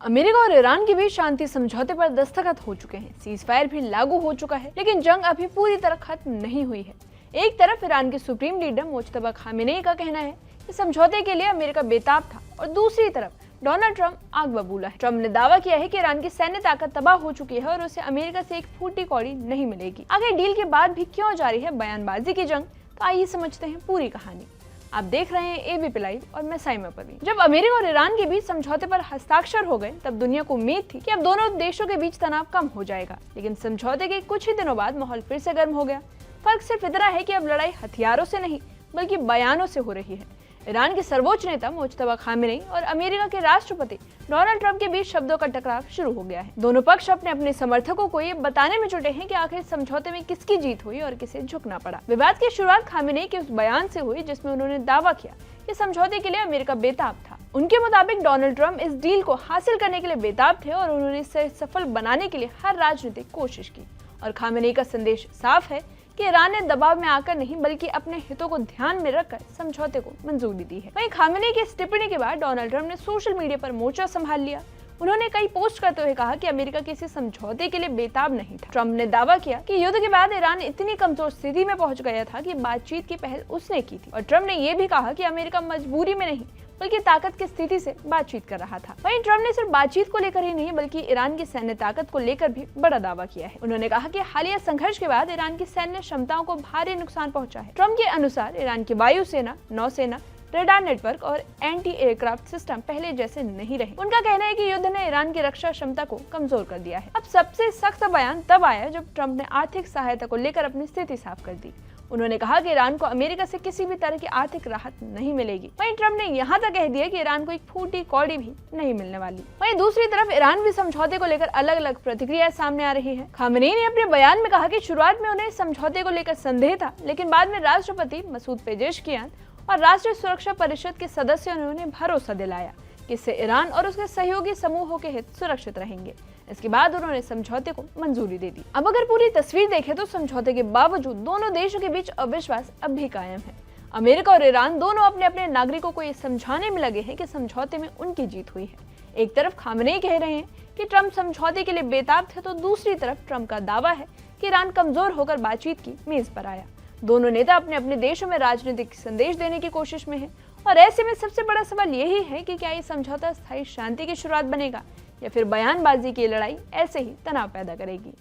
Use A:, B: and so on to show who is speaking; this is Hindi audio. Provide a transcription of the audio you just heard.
A: अमेरिका और ईरान के बीच शांति समझौते पर दस्तखत हो चुके हैं, सीज फायर भी लागू हो चुका है, लेकिन जंग अभी पूरी तरह खत्म नहीं हुई है। एक तरफ ईरान के सुप्रीम लीडर मुज्तबा खामेनेई का कहना है कि समझौते के लिए अमेरिका बेताब था, और दूसरी तरफ डोनाल्ड ट्रंप आग बबूला है। ट्रंप ने दावा किया है कि ईरान की सैन्य ताकत तबाह हो चुकी है और उसे अमेरिका से एक फूटी कौड़ी नहीं मिलेगी। आगे डील के बाद भी क्यों जारी है बयानबाजी की जंग, तो आइए समझते हैं पूरी कहानी। आप देख रहे हैं एबीपी लाइव और मैं साइमा परवीन। जब अमेरिका और ईरान के बीच समझौते पर हस्ताक्षर हो गए, तब दुनिया को उम्मीद थी कि अब दोनों देशों के बीच तनाव कम हो जाएगा, लेकिन समझौते के कुछ ही दिनों बाद माहौल फिर से गर्म हो गया। फर्क सिर्फ इतना है कि अब लड़ाई हथियारों से नहीं बल्कि बयानों से हो रही है। ईरान के सर्वोच्च नेता मुज्तबा खामेनेई और अमेरिका के राष्ट्रपति डोनाल्ड ट्रंप के बीच शब्दों का टकराव शुरू हो गया है। दोनों पक्ष अपने अपने समर्थकों को ये बताने में जुटे हैं कि आखिर समझौते में किसकी जीत हुई और किसे झुकना पड़ा। विवाद की शुरुआत खामेनेई के उस बयान से हुई जिसमें उन्होंने दावा किया कि समझौते के लिए अमेरिका बेताब था। उनके मुताबिक डोनाल्ड ट्रंप इस डील को हासिल करने के लिए बेताब थे और उन्होंने इसे सफल बनाने के लिए हर राजनीतिक कोशिश की। और खामेनेई का संदेश साफ है कि ईरान ने दबाव में आकर नहीं बल्कि अपने हितों को ध्यान में रखकर समझौते को मंजूरी दी है। वहीं खामेनेई की इस टिप्पणी के बाद डोनाल्ड ट्रंप ने सोशल मीडिया पर मोर्चा संभाल लिया। उन्होंने कई पोस्ट करते हुए कहा कि अमेरिका किसी समझौते के लिए बेताब नहीं था। ट्रंप ने दावा किया कि युद्ध के बाद ईरान इतनी कमजोर स्थिति में पहुंच गया था कि बातचीत की पहल उसने की थी। और ट्रंप ने यह भी कहा कि अमेरिका मजबूरी में नहीं बल्कि ताकत की स्थिति से बातचीत कर रहा था। वहीं ट्रंप ने सिर्फ बातचीत को लेकर ही नहीं बल्कि ईरान की सैन्य ताकत को लेकर भी बड़ा दावा किया है। उन्होंने कहा कि हालिया संघर्ष के बाद ईरान की सैन्य क्षमताओं को भारी नुकसान पहुंचा है। ट्रंप के अनुसार ईरान की वायुसेना, नौसेना, रडार नेटवर्क और एंटी एयरक्राफ्ट सिस्टम पहले जैसे नहीं रहे। उनका कहना है कि युद्ध ने ईरान की रक्षा क्षमता को कमजोर कर दिया है। अब सबसे सख्त बयान तब आया जब ट्रंप ने आर्थिक सहायता को लेकर अपनी स्थिति साफ कर दी। उन्होंने कहा कि ईरान को अमेरिका से किसी भी तरह की आर्थिक राहत नहीं मिलेगी। वहीं ट्रंप ने यहाँ तक कह दिया कि ईरान को एक फूटी कौड़ी भी नहीं मिलने वाली। वहीं दूसरी तरफ ईरान भी समझौते को लेकर अलग अलग प्रतिक्रियाएं सामने आ रही है। खामेनेई ने अपने बयान में कहा कि शुरुआत में उन्हें समझौते को लेकर संदेह था, लेकिन बाद में राष्ट्रपति मसूद पेजेशकियान और राष्ट्रीय सुरक्षा परिषद के सदस्यों ने उन्हें भरोसा दिलाया कि इससे ईरान और उसके सहयोगी समूहों के हित सुरक्षित रहेंगे। इसके बाद उन्होंने समझौते को मंजूरी दे दी। अब अगर पूरी तस्वीर देखें तो समझौते के बावजूद दोनों देशों के बीच अविश्वास अब भी कायम है। अमेरिका और ईरान दोनों अपने अपने नागरिकों को ये समझाने में लगे हैं कि समझौते में उनकी जीत हुई है। एक तरफ खामेनेई कह रहे हैं कि ट्रंप समझौते के लिए बेताब थे, तो दूसरी तरफ ट्रंप का दावा है कि ईरान कमजोर होकर बातचीत की मेज पर आया। दोनों नेता अपने अपने देशों में राजनीतिक संदेश देने की कोशिश में हैं, और ऐसे में सबसे बड़ा सवाल यही है कि क्या ये समझौता स्थायी शांति की शुरुआत बनेगा या फिर बयानबाजी की लड़ाई ऐसे ही तनाव पैदा करेगी।